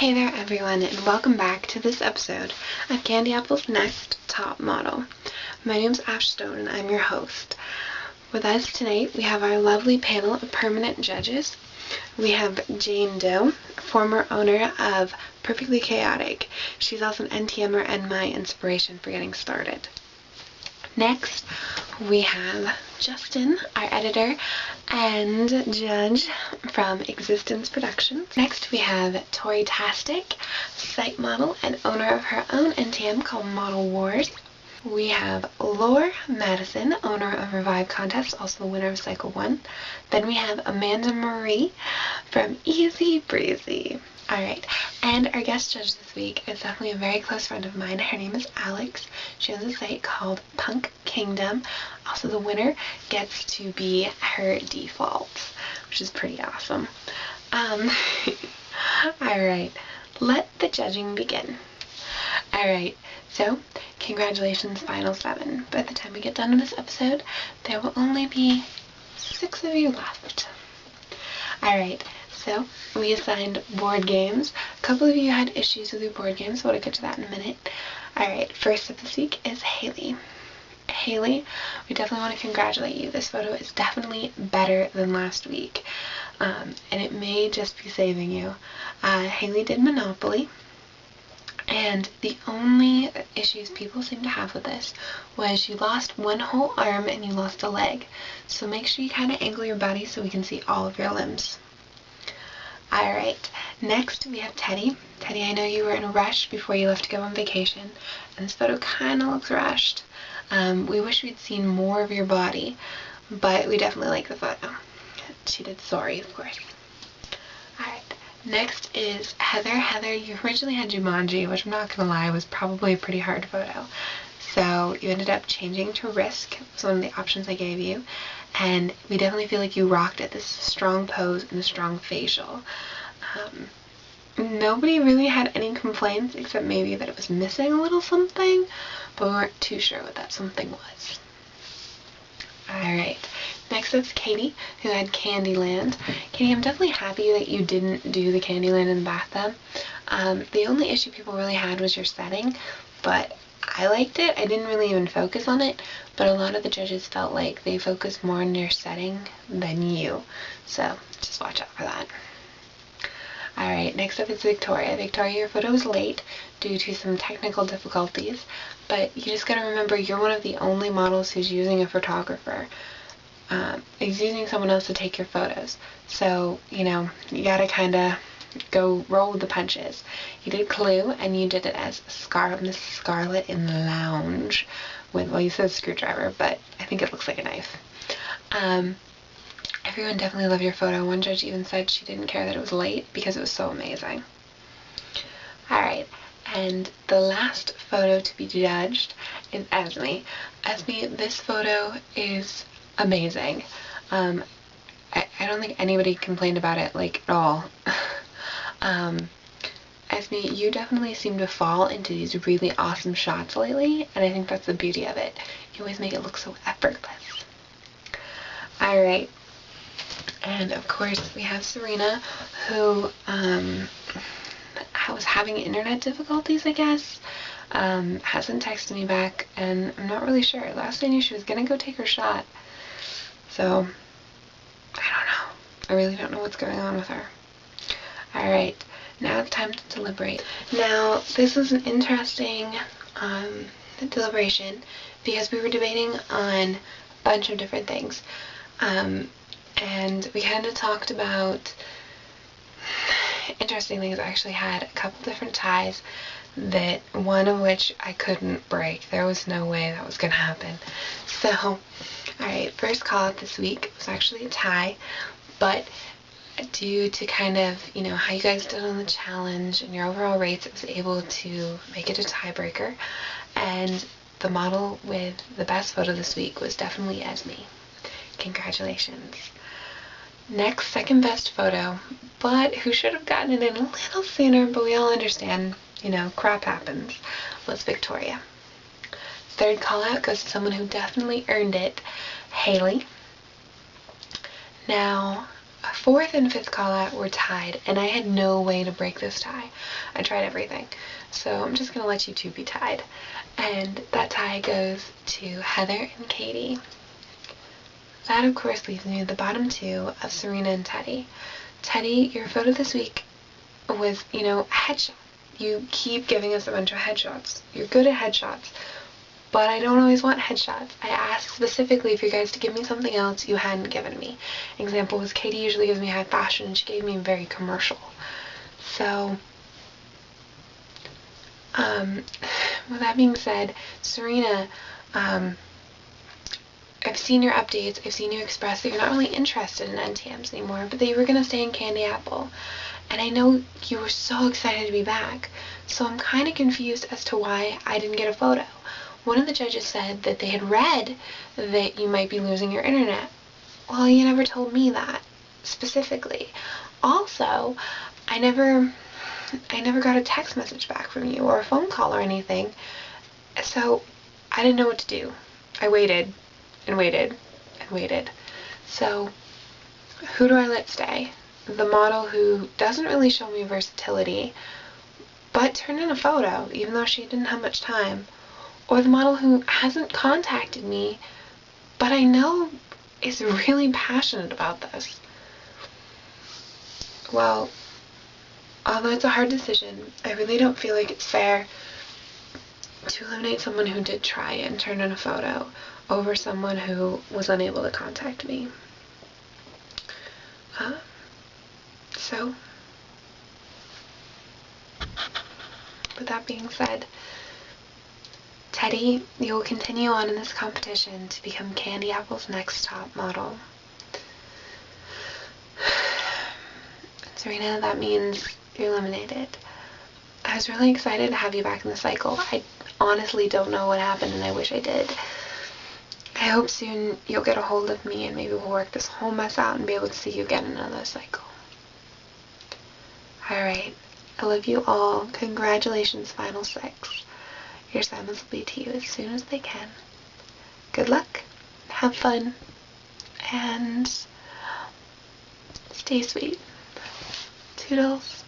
Hey there everyone, and welcome back to this episode of Candy Apple's Next Top Model. My name's Ash Stone and I'm your host. With us tonight we have our lovely panel of permanent judges. We have Jane Doe, former owner of Perfectly Chaotic. She's also an NTMer and my inspiration for getting started. Next, we have Justin, our editor and judge from Existence Productions. Next, we have Tori Tastic, site model and owner of her own NTM called Model Wars. We have Laura Madison, owner of Revive Contest, also the winner of Cycle 1. Then we have Amanda Marie from Easy Breezy. Alright, and our guest judge this week is definitely a very close friend of mine. Her name is Alex. She has a site called Punk Kingdom. Also, the winner gets to be her default, which is pretty awesome. Alright, let the judging begin. Alright, so congratulations, Final 7. By the time we get done with this episode, there will only be 6 of you left. Alright, so we assigned board games. A couple of you had issues with your board games, so we'll get to that in a minute. Alright, first up this week is Haley. Haley, we definitely want to congratulate you. This photo is definitely better than last week, and it may just be saving you. Haley did Monopoly. And the only issues people seem to have with this was you lost one whole arm and you lost a leg. So make sure you kind of angle your body so we can see all of your limbs. Alright, next we have Teddy. Teddy, I know you were in a rush before you left to go on vacation, and this photo kind of looks rushed. We wish we'd seen more of your body, but we definitely like the photo. She did sorry, of course. Alright. Next is Heather. Heather, you originally had Jumanji, which I'm not going to lie was probably a pretty hard photo. So you ended up changing to Risk. It was one of the options I gave you. And we definitely feel like you rocked it. This strong pose and a strong facial. Nobody really had any complaints except maybe that it was missing a little something, but we weren't too sure what that something was. Alright, next up's Katie, who had Candyland. Katie, I'm definitely happy that you didn't do the Candyland in the bathtub. The only issue people really had was your setting, but I liked it. I didn't really even focus on it, but a lot of the judges felt like they focused more on your setting than you, so just watch out for that. Alright, next up is Victoria. Victoria, your photo was late due to some technical difficulties, but you just gotta remember you're one of the only models who's using a photographer. Is using someone else to take your photos. So, you know, you gotta kinda go roll with the punches. You did Clue, and you did it as Miss Scarlet in the Lounge with, well, you said screwdriver, but I think it looks like a knife. Everyone definitely loved your photo. One judge even said she didn't care that it was late because it was so amazing. Alright, and the last photo to be judged is Esme. Esme, this photo is amazing. I don't think anybody complained about it, like, at all. Esme, you definitely seem to fall into these really awesome shots lately, and I think that's the beauty of it. You always make it look so effortless. Alright. And of course we have Serena, who was having internet difficulties, I guess. Hasn't texted me back, and I'm not really sure. Last I knew she was gonna go take her shot. So, I don't know. I really don't know what's going on with her. Alright, now it's time to deliberate. Now, this is an interesting deliberation because we were debating on a bunch of different things. And we kind of talked about interesting things. I actually had a couple different ties, that one of which I couldn't break. There was no way that was going to happen. So, alright, first call out this week was actually a tie, but due to kind of, you know, how you guys did on the challenge and your overall rates, I was able to make it a tiebreaker, and the model with the best photo this week was definitely Esme. Congratulations. Next, second best photo, but who should have gotten it in a little sooner, but we all understand, you know, crap happens, was Victoria. Third call out goes to someone who definitely earned it, Haley. Now, fourth and fifth call out were tied, and I had no way to break this tie. I tried everything. So I'm just going to let you two be tied. And that tie goes to Heather and Katie. That, of course, leaves me with the bottom two of Serena and Teddy. Teddy, your photo this week was, a headshot. You keep giving us a bunch of headshots. You're good at headshots, but I don't always want headshots. I asked specifically for you guys to give me something else you hadn't given me. Example was Katie usually gives me high fashion, and she gave me very commercial. So, with that being said, Serena, I've seen your updates, I've seen you express that you're not really interested in NTMs anymore, but that you were going to stay in Candy Apple. And I know you were so excited to be back, so I'm kind of confused as to why I didn't get a photo. One of the judges said that they had read that you might be losing your internet. Well, you never told me that, specifically. Also, I never got a text message back from you or a phone call or anything, so I didn't know what to do. I waited and waited and waited. So, who do I let stay? The model who doesn't really show me versatility, but turned in a photo, even though she didn't have much time? Or the model who hasn't contacted me, but I know is really passionate about this? Well, although it's a hard decision, I really don't feel like it's fair to eliminate someone who did try and turn in a photo over someone who was unable to contact me. So, with that being said, Teddy, you will continue on in this competition to become Candy Apple's next top model. Serena, that means you're eliminated. I was really excited to have you back in the cycle. I honestly don't know what happened, and I wish I did. I hope soon you'll get a hold of me and maybe we'll work this whole mess out and be able to see you again in another cycle. Alright, I love you all. Congratulations, Final Six. Your assignments will be to you as soon as they can. Good luck, have fun, and stay sweet. Toodles.